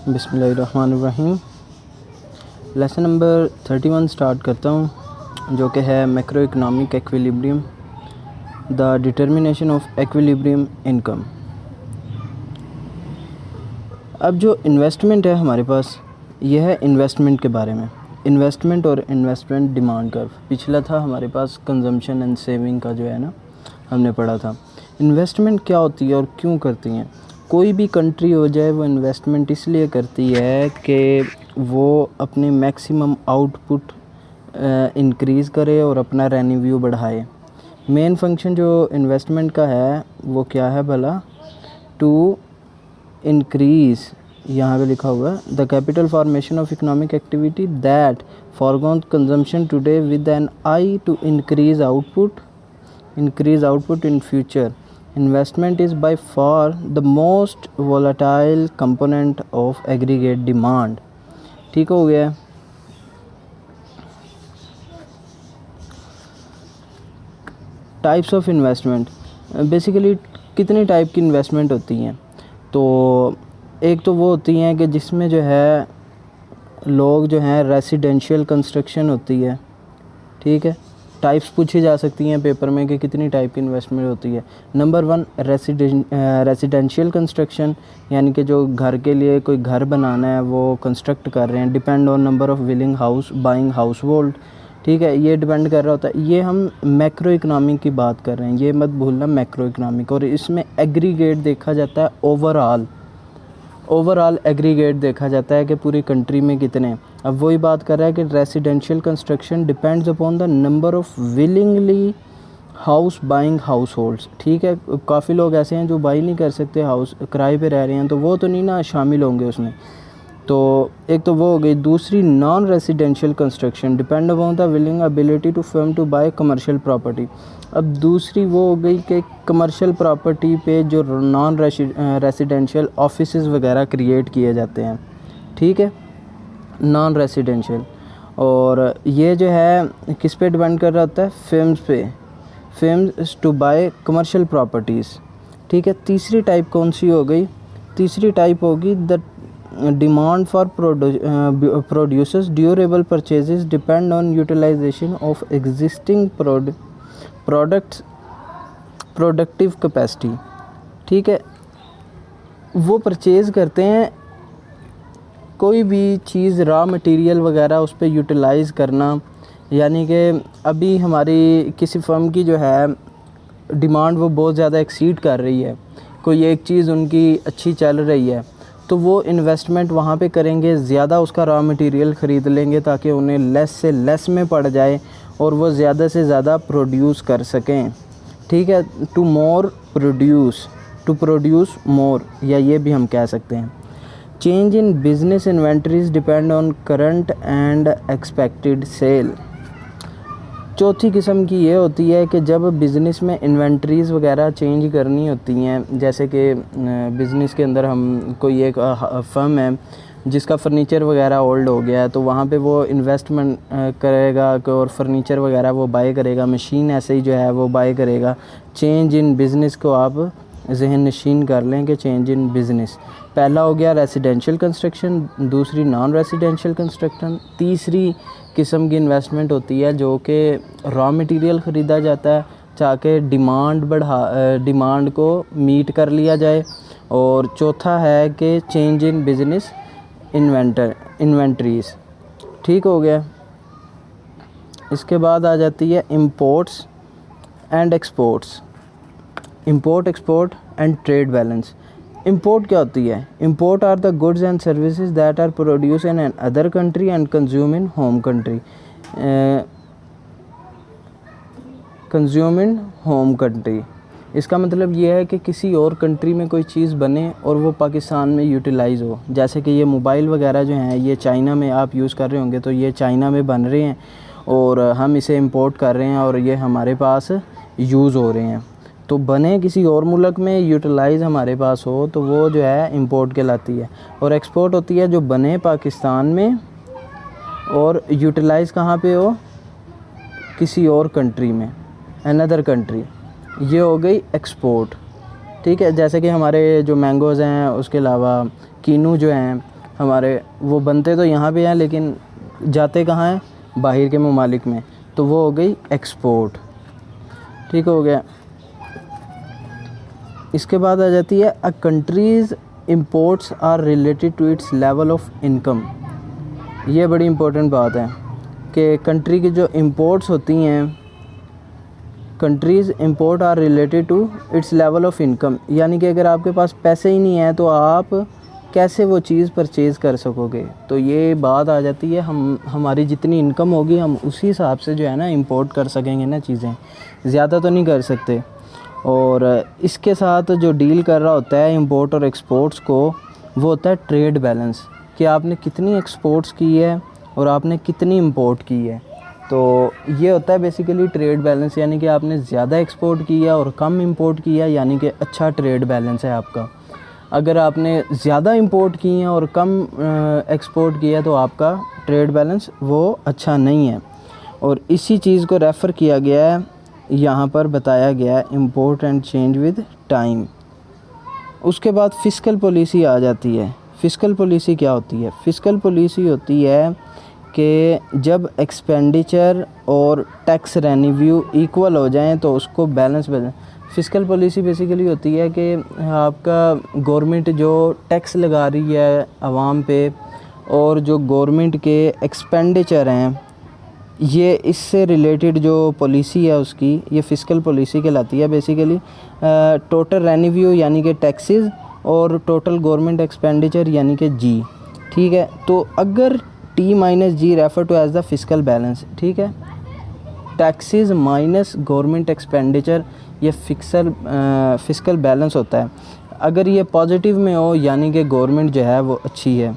बिस्मिल्लाहिर्रहमानिर्रहीम। Lesson number 31 start करता हूँ, जो कि है macro economic equilibrium, the determination of equilibrium income. अब जो इन्वेस्टमेंट है हमारे पास, यह है इन्वेस्टमेंट के बारे में। इन्वेस्टमेंट और इन्वेस्टमेंट डिमांड कर्व। पिछला था हमारे पास कंजम्पशन एंड सेविंग का, जो है ना, हमने पढ़ा था। इन्वेस्टमेंट क्या होती है और क्यों करती हैं? कोई भी कंट्री हो जाए, वो इन्वेस्टमेंट इसलिए करती है कि वो अपनी मैक्सिमम आउटपुट इंक्रीज़ करे और अपना रेवेन्यू बढ़ाए। मेन फंक्शन जो इन्वेस्टमेंट का है वो क्या है भला? टू इंक्रीज़, यहाँ पे लिखा हुआ है, the capital formation of economic activity that forgone consumption today with an eye to increase output in future. Investment is by far the most volatile component of aggregate demand. ठीक हो गया। Types of investment. Basically कितनी type की investment होती हैं? तो एक तो वो होती हैं कि जिसमें जो है लोग जो हैं रेसिडेंशियल कंस्ट्रक्शन होती है। ठीक है, टाइप्स पूछी जा सकती हैं पेपर में कि कितनी टाइप की इन्वेस्टमेंट होती है। नंबर 1 रेसिडेंशियल कंस्ट्रक्शन, यानी कि जो घर के लिए कोई घर बनाना है वो कंस्ट्रक्ट कर रहे हैं, depend on number of willing house buying house hold. ठीक है, ये डिपेंड कर रहा होता है। ये हम मैक्रो इकनॉमिक की बात कर रहे हैं, ये मत भूलना, मैक्रो इकनॉमिक। और इसमें एग्रीगेट देखा जाता है, ओवरऑल एग्रीगेट देखा जाता है कि पूरी कंट्री में कितने। अब वही बात कर रहा है कि residential construction depends upon the number of willingly house buying house holds. ठीक है, काफ़ी लोग ऐसे हैं जो बाई नहीं कर सकते, हाउस किराए पे रह रहे हैं, तो वो तो नहीं ना शामिल होंगे उसमें। तो एक तो वो हो गई। दूसरी non residential construction depend upon the willing ability to firm to buy commercial property. अब दूसरी वो हो गई कि कमर्शियल प्रॉपर्टी पे जो नॉन रेसिडेंशियल ऑफिसेज वगैरह क्रिएट किए जाते हैं। ठीक है, नॉन रेसिडेंशियल। और ये जो है किस पे डिपेंड कर रहा होता है? Firms to buy commercial properties. ठीक है, तीसरी टाइप कौन सी हो गई? तीसरी टाइप होगी the demand for producers durable purchases depend on utilization of existing products productive capacity. ठीक है, वो परचेज़ करते हैं कोई भी चीज़, रॉ मटेरियल वगैरह उस पर यूटिलाइज़ करना। यानी कि अभी हमारी किसी फर्म की जो है डिमांड वो बहुत ज़्यादा एक्सीड कर रही है, कोई एक चीज़ उनकी अच्छी चल रही है, तो वो इन्वेस्टमेंट वहाँ पे करेंगे, ज़्यादा उसका रॉ मटेरियल ख़रीद लेंगे ताकि उन्हें लेस से लेस में पड़ जाए और वो ज़्यादा से ज़्यादा प्रोड्यूस कर सकें। ठीक है, टू प्रोड्यूस मोर, या ये भी हम कह सकते हैं। Change in business inventories depend on current and expected sale. चौथी किस्म की ये होती है कि जब बिज़नेस में इन्वेंटरीज़ वगैरह चेंज करनी होती हैं, जैसे कि बिज़नेस के अंदर हम कोई एक फर्म है जिसका फ़र्नीचर वगैरह ओल्ड हो गया है, तो वहाँ पे वो इन्वेस्टमेंट करेगा और फर्नीचर वगैरह वो बाय करेगा, मशीन ऐसे ही जो है वो बाय करेगा। चेंज इन बिज़नेस को आप जहन नशीन कर लें कि चेंज इन बिज़नेस। पहला हो गया रेसिडेंशियल कंस्ट्रक्शन, दूसरी नॉन रेसिडेंशियल कंस्ट्रक्शन। तीसरी किस्म की इन्वेस्टमेंट होती है जो कि रॉ मटेरियल ख़रीदा जाता है ताकि डिमांड को मीट कर लिया जाए। और चौथा है कि चेंज इन बिज़नेस इन्वेंटरीज़। ठीक हो गया। इसके बाद आ जाती है imports and exports, import export and trade balance. Import क्या होती है? Import are the goods and services that are produce in an other country and consume in home country. इसका मतलब ये है कि किसी और कंट्री में कोई चीज़ बने और वो पाकिस्तान में यूटिलाइज़ हो। जैसे कि ये मोबाइल वगैरह जो हैं, ये चाइना में आप यूज़ कर रहे होंगे, तो ये चाइना में बन रहे हैं और हम इसे इंपोर्ट कर रहे हैं और ये हमारे पास यूज़ हो रहे हैं। तो बने किसी और मुल्क में, यूटिलाइज़ हमारे पास हो, तो वो जो है इंपोर्ट कहलाती है। और एक्सपोर्ट होती है जो बने पाकिस्तान में और यूटिलाइज़ कहाँ पे हो? किसी और कंट्री में, अनदर कंट्री। ये हो गई एक्सपोर्ट। ठीक है, जैसे कि हमारे जो मैंगोज़ हैं, उसके अलावा कीनू जो हैं, हमारे वो बनते तो यहाँ पे हैं लेकिन जाते कहाँ हैं, बाहर के ममालिक में, तो वो हो गई एक्सपोर्ट। ठीक हो गया। इसके बाद आ जाती है a countries imports are related to its level of income. ये बड़ी इंपॉर्टेंट बात है कि कंट्री की जो इंपोर्ट्स होती हैं, countries import are related to its level of income, यानी कि अगर आपके पास पैसे ही नहीं हैं तो आप कैसे वो चीज़ परचेज़ कर सकोगे। तो ये बात आ जाती है, हमारी जितनी इनकम होगी हम उसी हिसाब से जो है ना इंपोर्ट कर सकेंगे ना चीज़ें, ज़्यादा तो नहीं कर सकते। और इसके साथ जो डील कर रहा होता है इंपोर्ट और एक्सपोर्ट्स को, वो होता है ट्रेड बैलेंस, कि आपने कितनी एक्सपोर्ट्स की है और आपने कितनी इंपोर्ट की है। तो ये होता है बेसिकली ट्रेड बैलेंस, यानी कि आपने ज़्यादा एक्सपोर्ट किया और कम इंपोर्ट किया, यानी कि अच्छा ट्रेड बैलेंस है आपका। अगर आपने ज़्यादा इंपोर्ट की है और कम एक्सपोर्ट किया तो आपका ट्रेड बैलेंस वो अच्छा नहीं है। और इसी चीज़ को रेफ़र किया गया है, यहाँ पर बताया गया है, import and change with time. उसके बाद फ़िस्कल पॉलिसी आ जाती है। फ़िस्कल पॉलिसी क्या होती है? फ़िस्कल पॉलिसी होती है कि जब एक्सपेंडिचर और टैक्स रेवेन्यू इक्वल हो जाएं तो उसको बैलेंस बने। फ़िस्कल पॉलिसी बेसिकली होती है कि आपका गवर्नमेंट जो टैक्स लगा रही है आवाम पे, और जो गवर्नमेंट के एक्सपेंडिचर हैं, ये इससे रिलेटेड जो पॉलिसी है उसकी, ये फ़िस्कल पॉलिसी कहलाती है बेसिकली। टोटल रेवेन्यू यानी कि टैक्सेस और टोटल गवर्नमेंट एक्सपेंडिचर यानी कि जी। ठीक है, तो अगर T minus G refer to as the fiscal balance. ठीक है, टैक्सेस माइनस गवर्नमेंट एक्सपेंडिचर, ये फ़िस्कल बैलेंस होता है। अगर ये पॉजिटिव में हो यानी कि गवर्नमेंट जो है वो अच्छी है,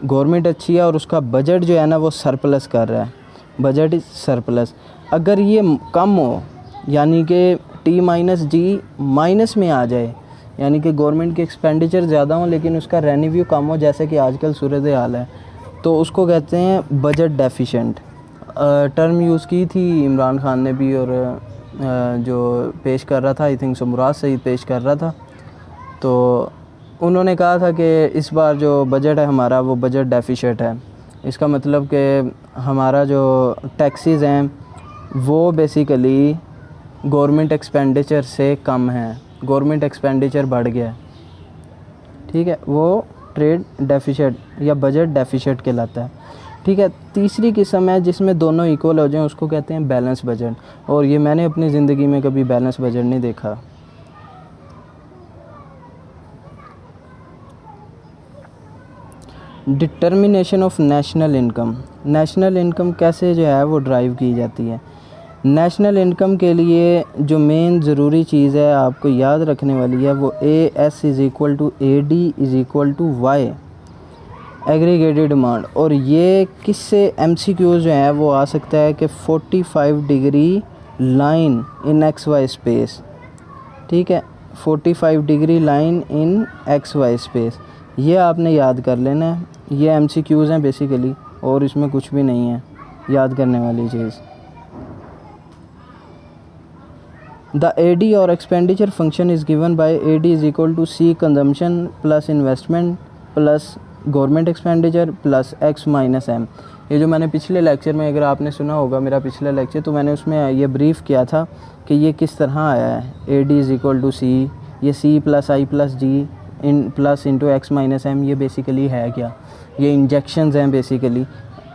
गवर्नमेंट अच्छी है और उसका बजट जो है ना वो सरप्लस कर रहा है, बजट इज़ सरप्लस। अगर ये कम हो यानी कि T माइनस जी माइनस में आ जाए, यानी कि गवर्नमेंट के एक्सपेंडिचर ज़्यादा हो लेकिन उसका रेवेन्यू कम हो, जैसे कि आजकल सूरत हाल है, तो उसको कहते हैं बजट डेफिशिएंट। टर्म यूज़ की थी इमरान खान ने भी, और जो पेश कर रहा था, आई थिंक मुराद सईद पेश कर रहा था, तो उन्होंने कहा था कि इस बार जो बजट है हमारा वो बजट डेफिशिएंट है। इसका मतलब कि हमारा जो टैक्सेस हैं वो बेसिकली गवर्नमेंट एक्सपेंडिचर से कम है, गवर्नमेंट एक्सपेंडिचर बढ़ गया है। ठीक है, वो ट्रेड डेफिशिएंट या बजट डेफिशिएंट कहलाता है। ठीक है, तीसरी किस्म है जिसमें दोनों इक्वल हो जाएं, उसको कहते हैं बैलेंस बजट, और ये मैंने अपनी ज़िंदगी में कभी बैलेंस बजट नहीं देखा। Determination of national income. National income कैसे जो है वो ड्राइव की जाती है? नेशनल इनकम के लिए जो मेन ज़रूरी चीज़ है आपको याद रखने वाली है वो AS is equal to AD is equal to Y aggregated demand. और ये किससे MCQ जो है वो आ सकता है कि 45 degree line in XY space. ठीक है, 45 degree line in XY space, ये आपने याद कर लेना है। ये MCQs हैं बेसिकली, और इसमें कुछ भी नहीं है याद करने वाली चीज़। द AD और expenditure function is given by AD is equal to C consumption plus investment plus government expenditure plus X minus M। ये जो मैंने पिछले लेक्चर में, अगर आपने सुना होगा मेरा पिछला लेक्चर, तो मैंने उसमें ये ब्रीफ़ किया था कि ये किस तरह आया है। AD is equal to C, ये C plus I plus G in plus into X minus M, ये बेसिकली है क्या? ये इंजेक्शंस हैं बेसिकली।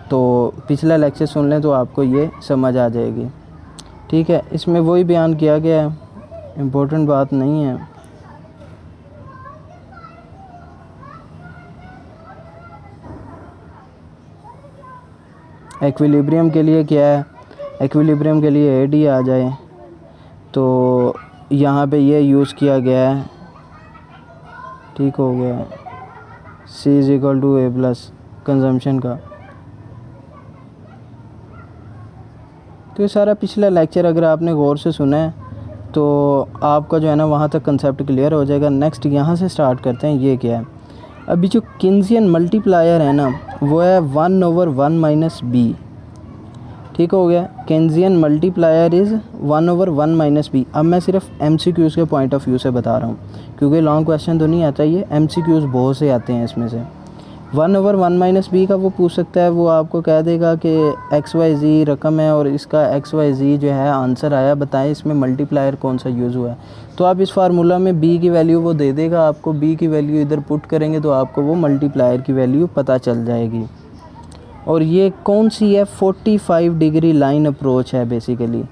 तो पिछला लेक्चर सुन लें तो आपको ये समझ आ जाएगी। ठीक है, इसमें वही बयान किया गया है, इम्पोर्टेंट बात नहीं है। एक्विलिब्रियम के लिए क्या है? एक्विलिब्रियम के लिए AD आ जाए तो यहाँ पे ये यूज़ किया गया है। ठीक हो गया, C is equal to A plus consumption का। तो ये सारा पिछला लेक्चर अगर आपने गौर से सुना है तो आपका जो है ना वहाँ तक कंसेप्ट क्लियर हो जाएगा। नेक्स्ट यहाँ से स्टार्ट करते हैं। ये क्या है? अभी जो किन्जियन मल्टीप्लायर है ना वो है 1/1 माइनस B। ठीक हो गया, किन्जियन मल्टीप्लायर इज़ 1/1 माइनस B। अब मैं सिर्फ MCQs के पॉइंट ऑफ व्यू से बता रहा हूँ, क्योंकि लॉन्ग क्वेश्चन तो नहीं आता, ये MCQs बहुत से आते हैं इसमें से। 1/1 माइनस बी का वो पूछ सकता है, वो आपको कह देगा कि XYZ रकम है और इसका XYZ जो है आंसर आया, बताएं इसमें मल्टीप्लायर कौन सा यूज़ हुआ है। तो आप इस फार्मूला में b की वैल्यू वो दे देगा आपको, b की वैल्यू इधर पुट करेंगे तो आपको वो मल्टीप्लायर की वैल्यू पता चल जाएगी। और ये कौन सी है, 45 डिग्री लाइन अप्रोच है बेसिकली,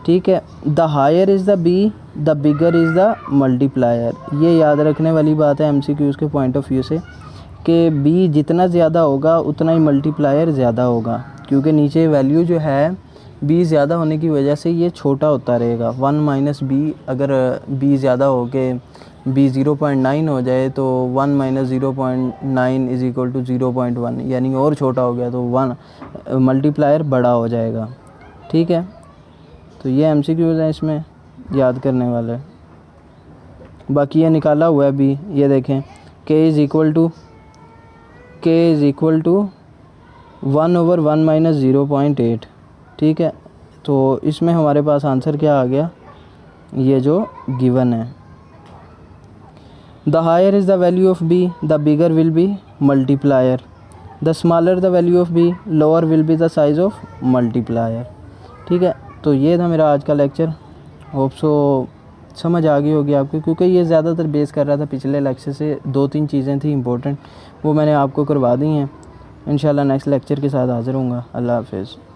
ठीक है। The higher is the b, the bigger is the multiplier. ये याद रखने वाली बात है MCQs के पॉइंट ऑफ व्यू से कि बी जितना ज़्यादा होगा उतना ही मल्टीप्लायर ज़्यादा होगा, क्योंकि नीचे वैल्यू जो है बी ज़्यादा होने की वजह से ये छोटा होता रहेगा। 1 माइनस बी, अगर बी ज़्यादा हो के बी 0.9 हो जाए तो 1 माइनस 0.9 इज़ इक्वल टू 0.1, यानी और छोटा हो गया तो 1 मल्टीप्लायर बड़ा हो जाएगा, ठीक है। तो ये MCQs हैं इसमें याद करने वाले। बाकी ये निकाला हुआ है भी, ये देखें k is equal to 1/1 minus 0.8, ठीक है। तो इसमें हमारे पास आंसर क्या आ गया, ये जो गिवन है। The higher is the value of b, the bigger will be multiplier, the smaller the value of b, lower will be the size of multiplier, ठीक है। तो ये था मेरा आज का लेक्चर, होप सो समझ आ गई होगी आपको, क्योंकि ये ज़्यादातर बेस कर रहा था पिछले लेक्चर से। 2-3 चीज़ें थी इंपॉर्टेंट, वो मैंने आपको करवा दी हैं। इंशाल्लाह नेक्स्ट लेक्चर के साथ हाज़िर होऊंगा। अल्लाह हाफ़िज़।